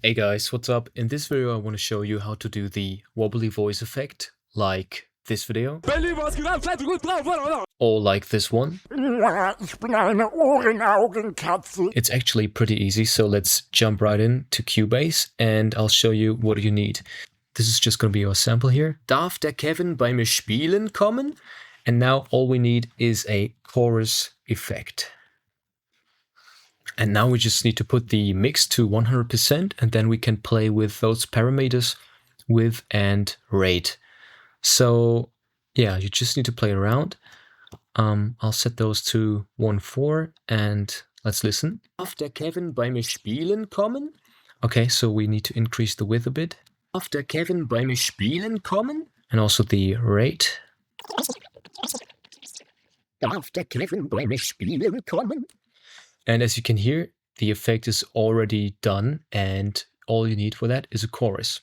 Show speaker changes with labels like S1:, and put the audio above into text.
S1: Hey guys, what's up? In this video I want to show you how to do the wobbly voice effect, like this video, or like this one. It's actually pretty easy, so let's jump right in to Cubase and I'll show you what you need. This is just going to be our sample here. Darf der Kevin bei mir spielen kommen? And now all we need is a chorus effect. And now we just need to put the mix to 100% and then we can play with those parameters, width and rate. So yeah, you just need to play around. I'll set those to 1/4 and let's listen. Darf der Kevin bei mir spielen kommen? Okay, so we need to increase the width a bit. Darf der Kevin bei mir spielen kommen? And also the rate. Darf der Kevin bei mir spielen kommen? And as you can hear, the effect is already done and all you need for that is a chorus.